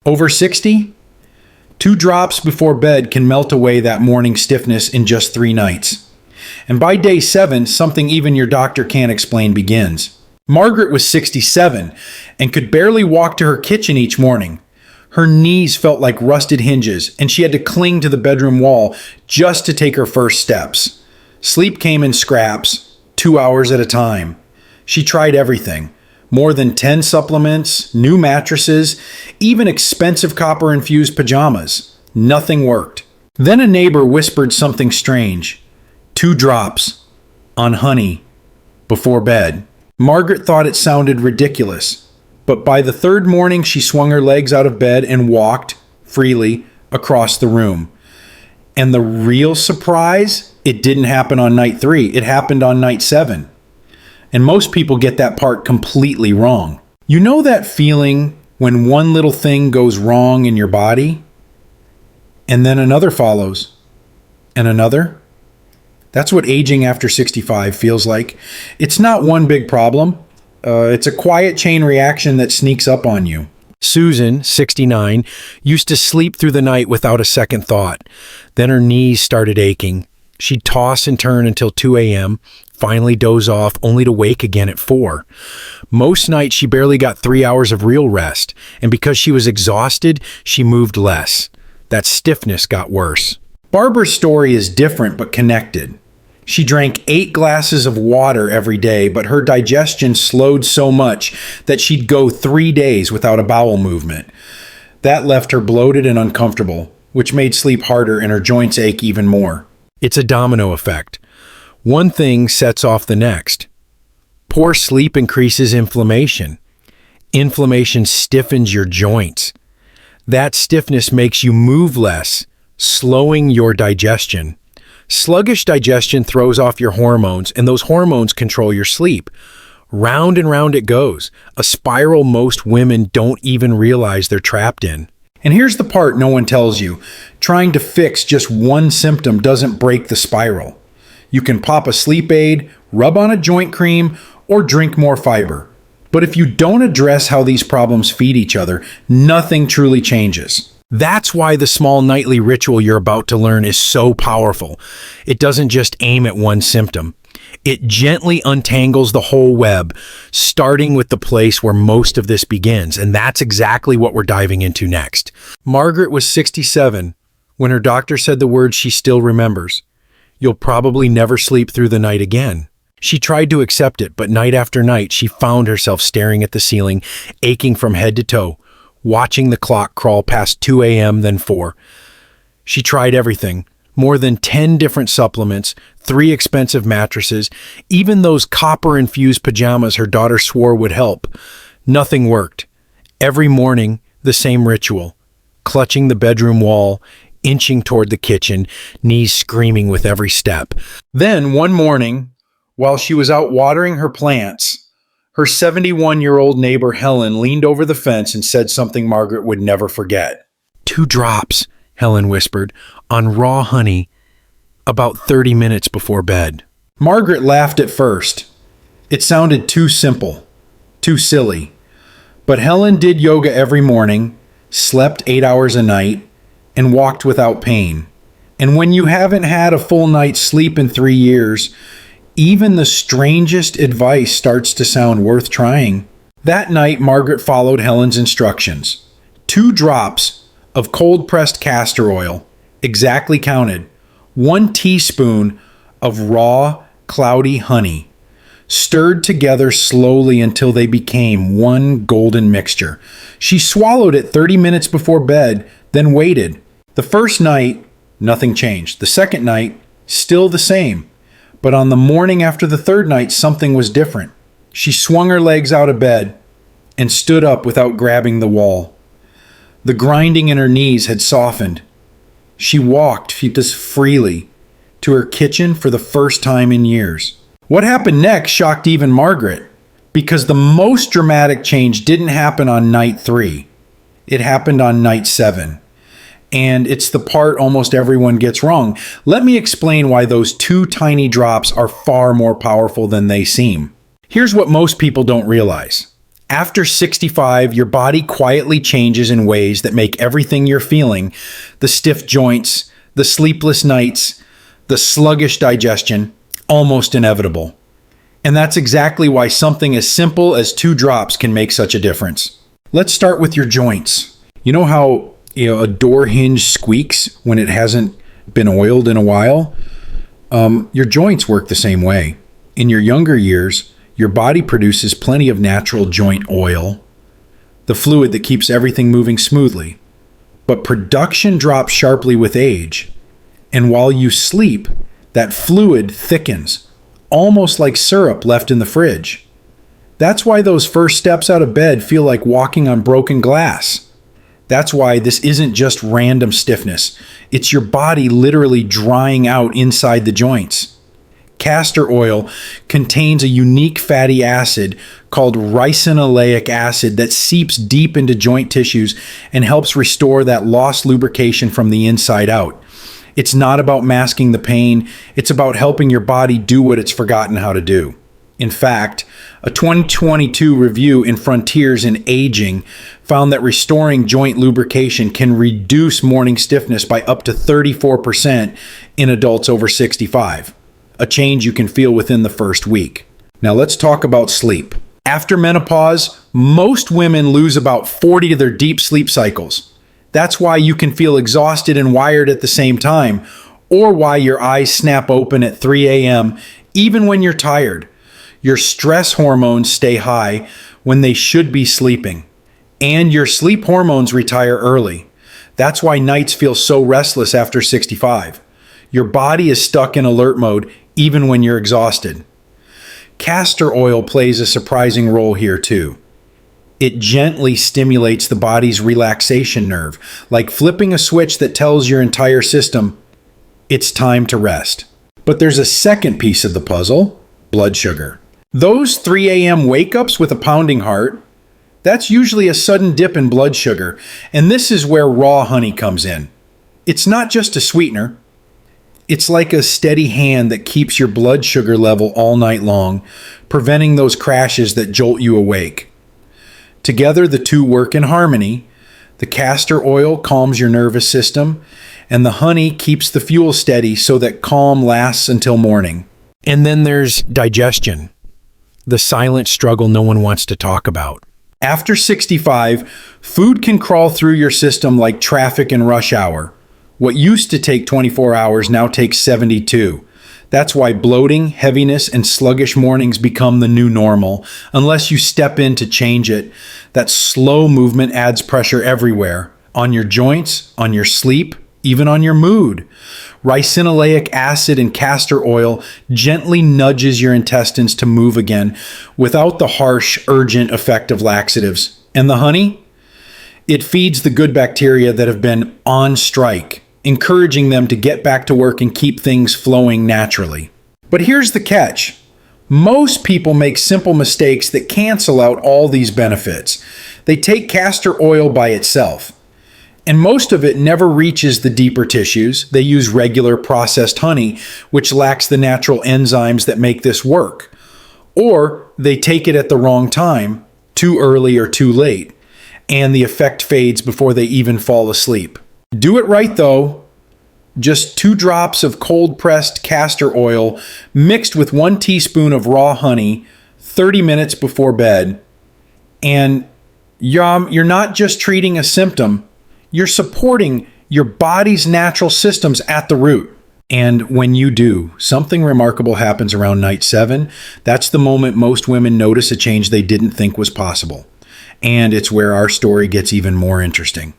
Over 60? 2 drops before bed can melt away that morning stiffness in just 3 nights. And by day 7, something even your doctor can't explain begins. Margaret was 67 and could barely walk to her kitchen each morning. Her knees felt like rusted hinges, and she had to cling to the bedroom wall just to take her first steps. Sleep came in scraps, 2 hours at a time. She tried everything. More than 10 supplements, new mattresses, even expensive copper-infused pajamas. Nothing worked. Then a neighbor whispered something strange. 2 drops on honey before bed. Margaret thought it sounded ridiculous, but by the 3rd morning she swung her legs out of bed and walked freely across the room. And the real surprise, it didn't happen on night 3. It happened on night 7. And most people get that part completely wrong. You know that feeling when one little thing goes wrong in your body, and then another follows, and another? That's what aging after 65 feels like. It's not one big problem. It's a quiet chain reaction that sneaks up on you. Susan, 69, used to sleep through the night without a second thought. Then her knees started aching. She'd toss and turn until 2 a.m., finally doze off, only to wake again at 4. Most nights she barely got 3 hours of real rest, and because she was exhausted, she moved less. That stiffness got worse. Barbara's story is different but connected. She drank 8 glasses of water every day, but her digestion slowed so much that she'd go 3 days without a bowel movement. That left her bloated and uncomfortable, which made sleep harder and her joints ache even more. It's a domino effect. One thing sets off the next. Poor sleep increases inflammation. Inflammation stiffens your joints. That stiffness makes you move less, slowing your digestion. Sluggish digestion throws off your hormones, and those hormones control your sleep. Round and round it goes, a spiral most women don't even realize they're trapped in. And here's the part no one tells you. Trying to fix just one symptom doesn't break the spiral. You can pop a sleep aid, rub on a joint cream, or drink more fiber. But if you don't address how these problems feed each other, nothing truly changes. That's why the small nightly ritual you're about to learn is so powerful. It doesn't just aim at one symptom. It gently untangles the whole web, starting with the place where most of this begins, and that's exactly what we're diving into next. Margaret was 67 when her doctor said the words she still remembers. You'll probably never sleep through the night again. She tried to accept it, but night after night, she found herself staring at the ceiling, aching from head to toe, watching the clock crawl past 2 a.m., then 4. She tried everything. More than 10 different supplements, 3 expensive mattresses, even those copper-infused pajamas her daughter swore would help. Nothing worked. Every morning, the same ritual. Clutching the bedroom wall, inching toward the kitchen, knees screaming with every step. Then, one morning, while she was out watering her plants, her 71-year-old neighbor Helen leaned over the fence and said something Margaret would never forget. 2 drops, Helen whispered, on raw honey, about 30 minutes before bed. Margaret laughed at first. It sounded too simple, too silly. But Helen did yoga every morning, slept 8 hours a night, and walked without pain. And when you haven't had a full night's sleep in 3 years, even the strangest advice starts to sound worth trying. That night, Margaret followed Helen's instructions. 2 drops of cold-pressed castor oil, exactly counted. 1 teaspoon of raw, cloudy honey, stirred together slowly until they became one golden mixture. She swallowed it 30 minutes before bed, then waited. The first night, nothing changed. The second night, still the same. But on the morning after the 3rd night, something was different. She swung her legs out of bed and stood up without grabbing the wall. The grinding in her knees had softened. She walked just freely to her kitchen for the first time in years. What happened next shocked even Margaret, because the most dramatic change didn't happen on night 3. It happened on night 7. And it's the part almost everyone gets wrong. Let me explain why those 2 tiny drops are far more powerful than they seem. Here's what most people don't realize. After 65, your body quietly changes in ways that make everything you're feeling, the stiff joints, the sleepless nights, the sluggish digestion, almost inevitable. And that's exactly why something as simple as 2 drops can make such a difference. Let's start with your joints. You know how a door hinge squeaks when it hasn't been oiled in a while? Your joints work the same way. In your younger years, your body produces plenty of natural joint oil, the fluid that keeps everything moving smoothly. But production drops sharply with age. And while you sleep, that fluid thickens, almost like syrup left in the fridge. That's why those first steps out of bed feel like walking on broken glass. That's why this isn't just random stiffness. It's your body literally drying out inside the joints. Castor oil contains a unique fatty acid called ricinoleic acid that seeps deep into joint tissues and helps restore that lost lubrication from the inside out. It's not about masking the pain, it's about helping your body do what it's forgotten how to do. In fact, a 2022 review in Frontiers in Aging found that restoring joint lubrication can reduce morning stiffness by up to 34% in adults over 65. A change you can feel within the first week. Now let's talk about sleep. After menopause, most women lose about 40 of their deep sleep cycles. That's why you can feel exhausted and wired at the same time, or why your eyes snap open at 3 a.m. even when you're tired. Your stress hormones stay high when they should be sleeping, and your sleep hormones retire early. That's why nights feel so restless after 65. Your body is stuck in alert mode even when you're exhausted. Castor oil plays a surprising role here too. It gently stimulates the body's relaxation nerve, like flipping a switch that tells your entire system, it's time to rest. But there's a second piece of the puzzle, blood sugar. Those 3 a.m. wake-ups with a pounding heart, that's usually a sudden dip in blood sugar, and this is where raw honey comes in. It's not just a sweetener. It's like a steady hand that keeps your blood sugar level all night long, preventing those crashes that jolt you awake. Together, the two work in harmony. The castor oil calms your nervous system, and the honey keeps the fuel steady so that calm lasts until morning. And then there's digestion, the silent struggle no one wants to talk about. After 65, food can crawl through your system like traffic in rush hour. What used to take 24 hours now takes 72. That's why bloating, heaviness, and sluggish mornings become the new normal, unless you step in to change it. That slow movement adds pressure everywhere, on your joints, on your sleep, even on your mood. Ricinoleic acid and castor oil gently nudges your intestines to move again without the harsh, urgent effect of laxatives. And the honey? It feeds the good bacteria that have been on strike, encouraging them to get back to work and keep things flowing naturally. But here's the catch. Most people make simple mistakes that cancel out all these benefits. They take castor oil by itself, and most of it never reaches the deeper tissues. They use regular processed honey, which lacks the natural enzymes that make this work. Or they take it at the wrong time, too early or too late, and the effect fades before they even fall asleep. Do it right though. Just 2 drops of cold-pressed castor oil mixed with 1 teaspoon of raw honey 30 minutes before bed. And you're not just treating a symptom, you're supporting your body's natural systems at the root. And when you do, something remarkable happens around night 7. That's the moment most women notice a change they didn't think was possible. And it's where our story gets even more interesting.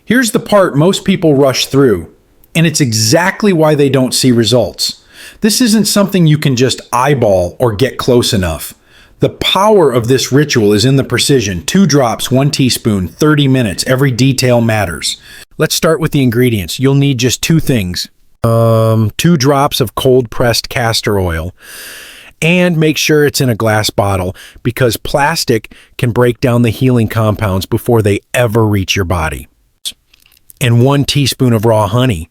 Here's the part most people rush through, and it's exactly why they don't see results. This isn't something you can just eyeball or get close enough. The power of this ritual is in the precision. 2 drops, 1 teaspoon, 30 minutes. Every detail matters. Let's start with the ingredients. You'll need just 2 things. 2 drops of cold-pressed castor oil. And make sure it's in a glass bottle, because plastic can break down the healing compounds before they ever reach your body. And 1 teaspoon of raw honey.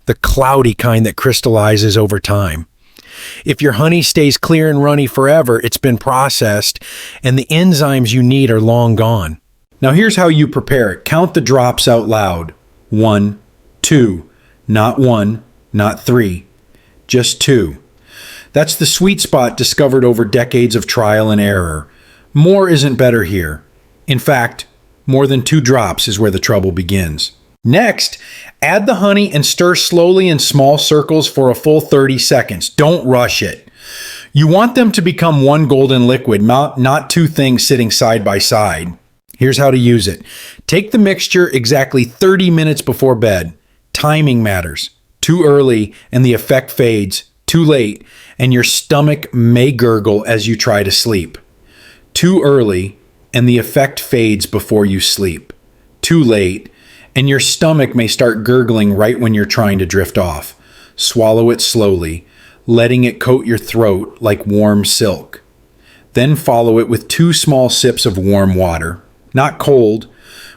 the cloudy kind that crystallizes over time. If your honey stays clear and runny forever, it's been processed, and the enzymes you need are long gone. Now here's how you prepare it. Count the drops out loud. 1, 2, not 1, not 3, just 2. That's the sweet spot discovered over decades of trial and error. More isn't better here. In fact, more than 2 drops is where the trouble begins. Next, add the honey and stir slowly in small circles for a full 30 seconds. Don't rush it. You want them to become one golden liquid, not 2 things sitting side by side. Here's how to use it. Take the mixture exactly 30 minutes before bed. Timing matters. Too early and the effect fades. Too late and your stomach may gurgle as you try to sleep. Too early and the effect fades before you sleep. Too late and your stomach may start gurgling right when you're trying to drift off. Swallow it slowly, letting it coat your throat like warm silk. Then follow it with 2 small sips of warm water. Not cold,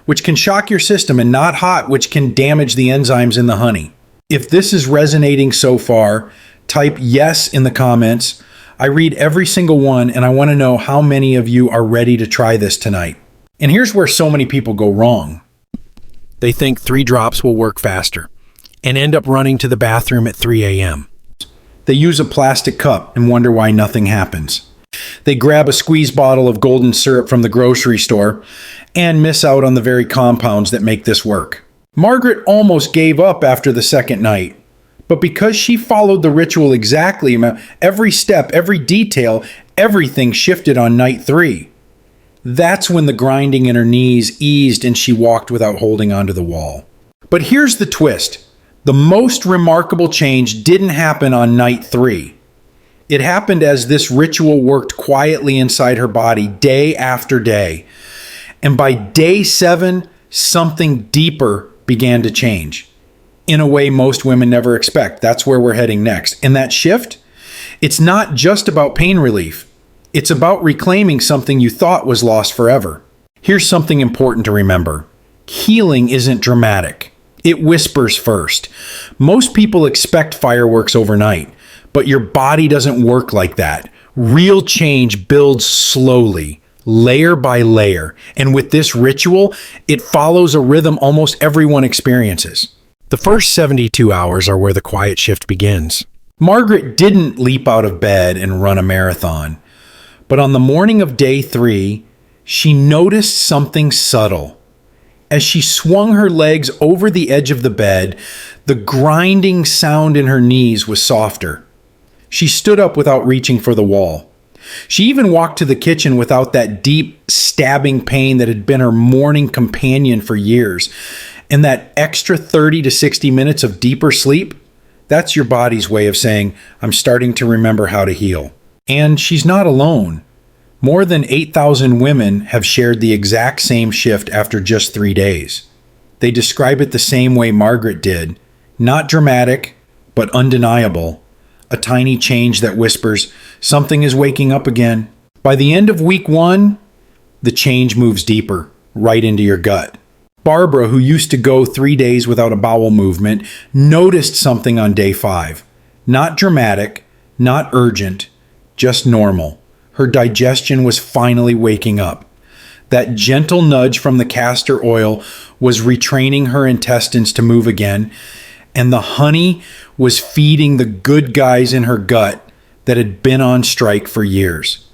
which can shock your system, and not hot, which can damage the enzymes in the honey. If this is resonating so far, type yes in the comments. I read every single one, and I want to know how many of you are ready to try this tonight. And here's where so many people go wrong. They think 3 drops will work faster and end up running to the bathroom at 3 a.m. They use a plastic cup and wonder why nothing happens. They grab a squeeze bottle of golden syrup from the grocery store and miss out on the very compounds that make this work. Margaret almost gave up after the second night, but because she followed the ritual exactly, every step, every detail, everything shifted on night 3. That's when the grinding in her knees eased and she walked without holding onto the wall. But here's the twist. The most remarkable change didn't happen on night 3. It happened as this ritual worked quietly inside her body day after day. And by day 7, something deeper began to change. In a way most women never expect. That's where we're heading next. And that shift, it's not just about pain relief. It's about reclaiming something you thought was lost forever. Here's something important to remember. Healing isn't dramatic. It whispers first. Most people expect fireworks overnight, but your body doesn't work like that. Real change builds slowly, layer by layer. And with this ritual, it follows a rhythm almost everyone experiences. The first 72 hours are where the quiet shift begins. Margaret didn't leap out of bed and run a marathon. But on the morning of day 3, she noticed something subtle. As she swung her legs over the edge of the bed, the grinding sound in her knees was softer. She stood up without reaching for the wall. She even walked to the kitchen without that deep, stabbing pain that had been her morning companion for years. And that extra 30 to 60 minutes of deeper sleep, that's your body's way of saying, I'm starting to remember how to heal. And she's not alone. More than 8,000 women have shared the exact same shift after just 3 days. They describe it the same way Margaret did. Not dramatic, but undeniable. A tiny change that whispers, something is waking up again. By the end of week 1, the change moves deeper, right into your gut. Barbara, who used to go 3 days without a bowel movement, noticed something on day 5. Not dramatic, not urgent, just normal. Her digestion was finally waking up. That gentle nudge from the castor oil was retraining her intestines to move again, and the honey was feeding the good guys in her gut that had been on strike for years.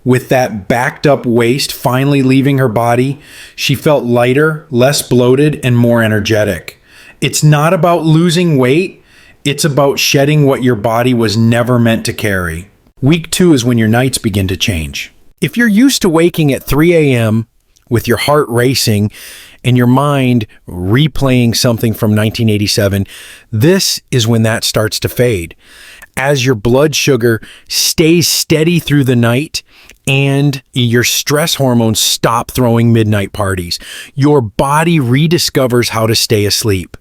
With that backed up waste finally leaving her body, she felt lighter, less bloated, and more energetic. It's not about losing weight, it's about shedding what your body was never meant to carry. Week 2 is when your nights begin to change. If you're used to waking at 3 a.m. with your heart racing and your mind replaying something from 1987, this is when that starts to fade. As your blood sugar stays steady through the night and your stress hormones stop throwing midnight parties, your body rediscovers how to stay asleep.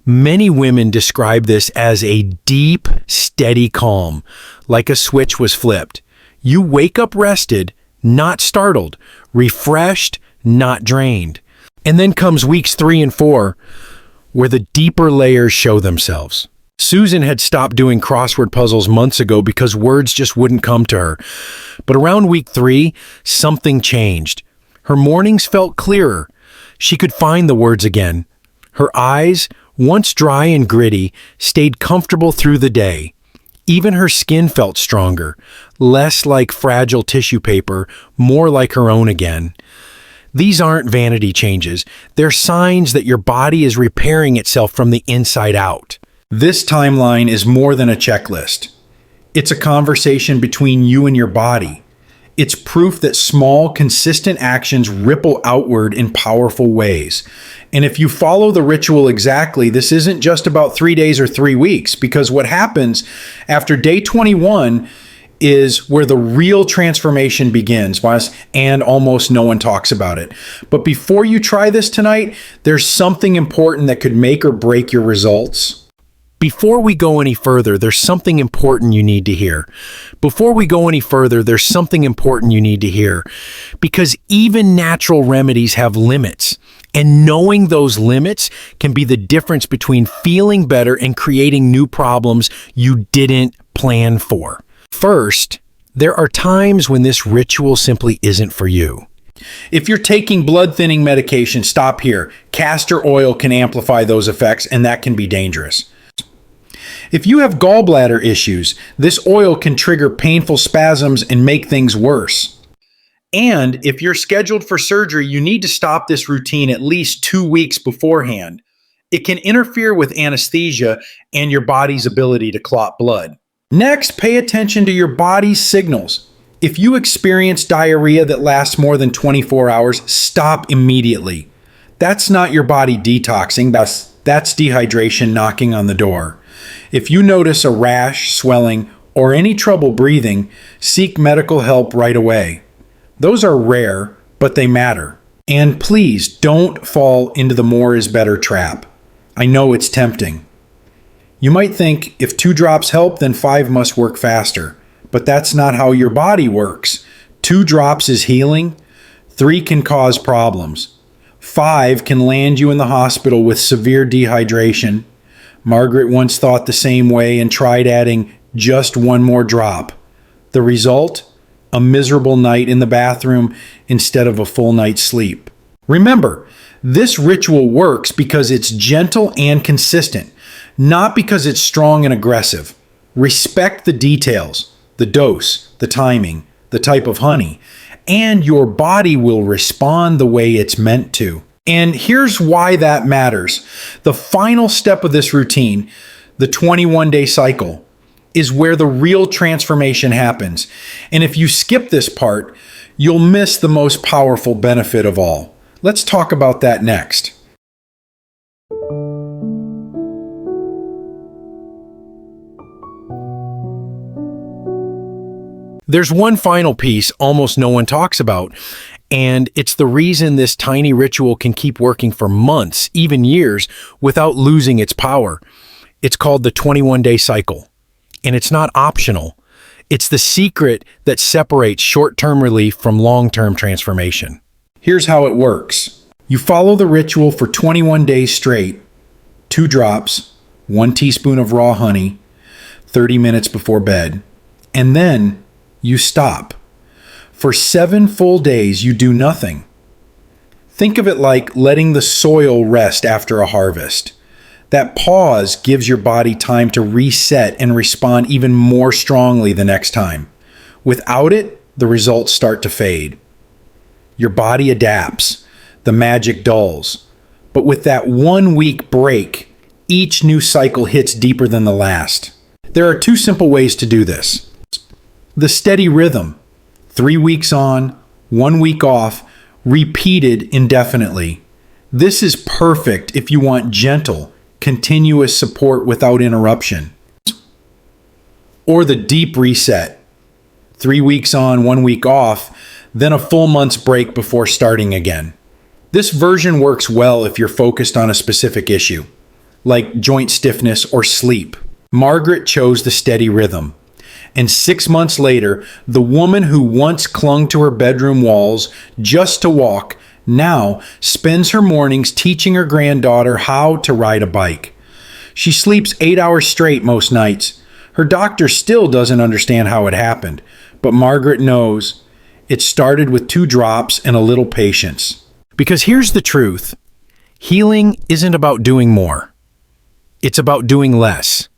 Many women describe this as a deep, steady calm, like a switch was flipped. You wake up rested, not startled, refreshed, not drained. And then comes weeks 3 and 4, where the deeper layers show themselves. Susan had stopped doing crossword puzzles months ago because words just wouldn't come to her. But around week 3, something changed. Her mornings felt clearer. She could find the words again. Her eyes, once dry and gritty, stayed comfortable through the day. Even her skin felt stronger, less like fragile tissue paper, more like her own again. These aren't vanity changes. They're signs that your body is repairing itself from the inside out. This timeline is more than a checklist. It's a conversation between you and your body. It's proof that small, consistent actions ripple outward in powerful ways. And if you follow the ritual exactly, this isn't just about 3 days or 3 weeks, because what happens after day 21 is where the real transformation begins, and almost no one talks about it. But before you try this tonight, there's something important that could make or break your results. Before we go any further, there's something important you need to hear. Because even natural remedies have limits. And knowing those limits can be the difference between feeling better and creating new problems you didn't plan for. First, there are times when this ritual simply isn't for you. If you're taking blood thinning medication, stop here. Castor oil can amplify those effects, and that can be dangerous. If you have gallbladder issues, this oil can trigger painful spasms and make things worse. And if you're scheduled for surgery, you need to stop this routine at least 2 weeks beforehand. It can interfere with anesthesia and your body's ability to clot blood. Next, pay attention to your body's signals. If you experience diarrhea that lasts more than 24 hours, stop immediately. That's not your body detoxing, that's dehydration knocking on the door. If you notice a rash, swelling, or any trouble breathing, seek medical help right away. Those are rare, but they matter. And please don't fall into the more is better trap. I know it's tempting. You might think if 2 drops help, then 5 must work faster. But that's not how your body works. 2 drops is healing. 3 can cause problems. 5 can land you in the hospital with severe dehydration. Margaret once thought the same way and tried adding just 1 more drop. The result? A miserable night in the bathroom instead of a full night's sleep. Remember, this ritual works because it's gentle and consistent, not because it's strong and aggressive. Respect the details, the dose, the timing, the type of honey, and your body will respond the way it's meant to. And here's why that matters. The final step of this routine, the 21-day cycle, is where the real transformation happens. And if you skip this part, you'll miss the most powerful benefit of all. Let's talk about that next. There's one final piece almost no one talks about, and it's the reason this tiny ritual can keep working for months, even years, without losing its power. It's called the 21-day cycle, and it's not optional. It's the secret that separates short-term relief from long-term transformation. Here's how it works. You follow the ritual for 21 days straight, 2 drops, 1 teaspoon of raw honey, 30 minutes before bed, and then you stop. For 7 full days, you do nothing. Think of it like letting the soil rest after a harvest. That pause gives your body time to reset and respond even more strongly the next time. Without it, the results start to fade. Your body adapts. The magic dulls. But with that 1 week break, each new cycle hits deeper than the last. There are 2 simple ways to do this. The steady rhythm. 3 weeks on, 1 week off, repeated indefinitely. This is perfect if you want gentle, continuous support without interruption. Or the deep reset. 3 weeks on, 1 week off, then a full month's break before starting again. This version works well if you're focused on a specific issue, like joint stiffness or sleep. Margaret chose the steady rhythm. And 6 months later, the woman who once clung to her bedroom walls just to walk now spends her mornings teaching her granddaughter how to ride a bike. She sleeps 8 hours straight most nights. Her doctor still doesn't understand how it happened, but Margaret knows it started with 2 drops and a little patience. Because here's the truth. Healing isn't about doing more. It's about doing less,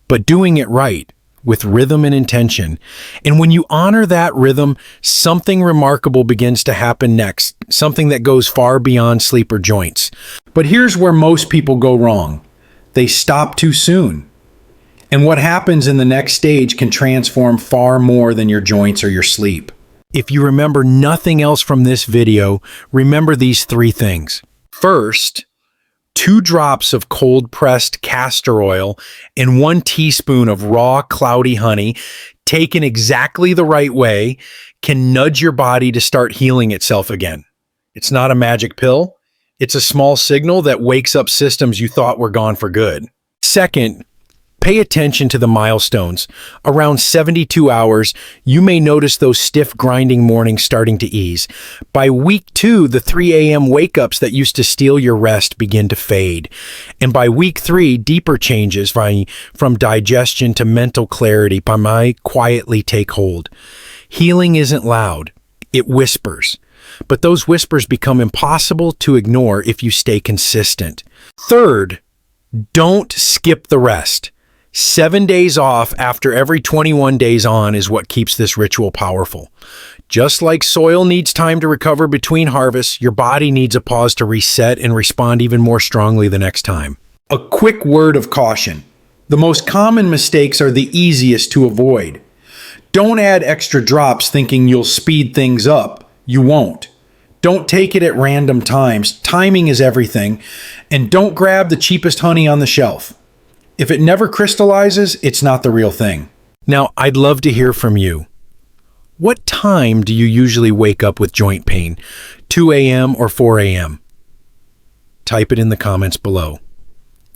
but doing it right, with rhythm and intention. And when you honor that rhythm, something remarkable begins to happen next, something that goes far beyond sleep or joints. But here's where most people go wrong. They stop too soon. And what happens in the next stage can transform far more than your joints or your sleep. If you remember nothing else from this video, remember these 3 things. First, 2 drops of cold-pressed castor oil and 1 teaspoon of raw, cloudy honey, taken exactly the right way, can nudge your body to start healing itself again. It's not a magic pill. It's a small signal that wakes up systems you thought were gone for good. Second, pay attention to the milestones. Around 72 hours, you may notice those stiff grinding mornings starting to ease. By week 2, the 3 a.m. wake-ups that used to steal your rest begin to fade. And by week 3, deeper changes from digestion to mental clarity might quietly take hold. Healing isn't loud. It whispers. But those whispers become impossible to ignore if you stay consistent. Third, don't skip the rest. 7 days off after every 21 days on is what keeps this ritual powerful. Just like soil needs time to recover between harvests, your body needs a pause to reset and respond even more strongly the next time. A quick word of caution. The most common mistakes are the easiest to avoid. Don't add extra drops thinking you'll speed things up. You won't. Don't take it at random times. Timing is everything. And don't grab the cheapest honey on the shelf. If it never crystallizes, it's not the real thing. Now, I'd love to hear from you. What time do you usually wake up with joint pain? 2 a.m. or 4 a.m.? Type it in the comments below.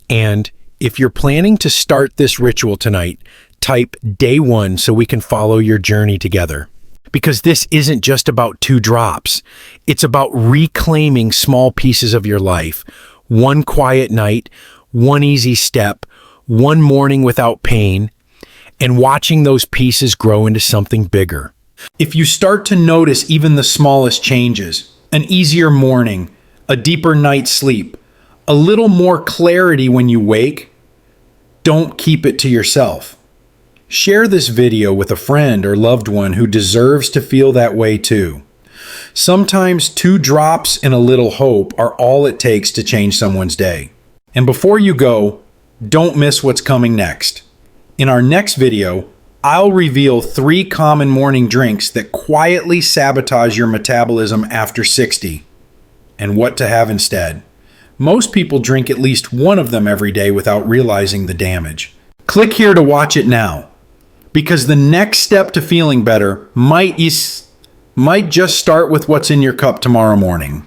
And if you're planning to start this ritual tonight, type day 1 so we can follow your journey together. Because this isn't just about 2 drops. It's about reclaiming small pieces of your life. 1 quiet night, 1 easy step, 1 morning without pain, and watching those pieces grow into something bigger. If you start to notice even the smallest changes, an easier morning, a deeper night's sleep, a little more clarity when you wake, don't keep it to yourself. Share this video with a friend or loved one who deserves to feel that way too. Sometimes 2 drops and a little hope are all it takes to change someone's day. And before you go, don't miss what's coming next. In our next video, I'll reveal 3 common morning drinks that quietly sabotage your metabolism after 60, and what to have instead. Most people drink at least one of them every day without realizing the damage. Click here to watch it now, because the next step to feeling better might just start with what's in your cup tomorrow morning.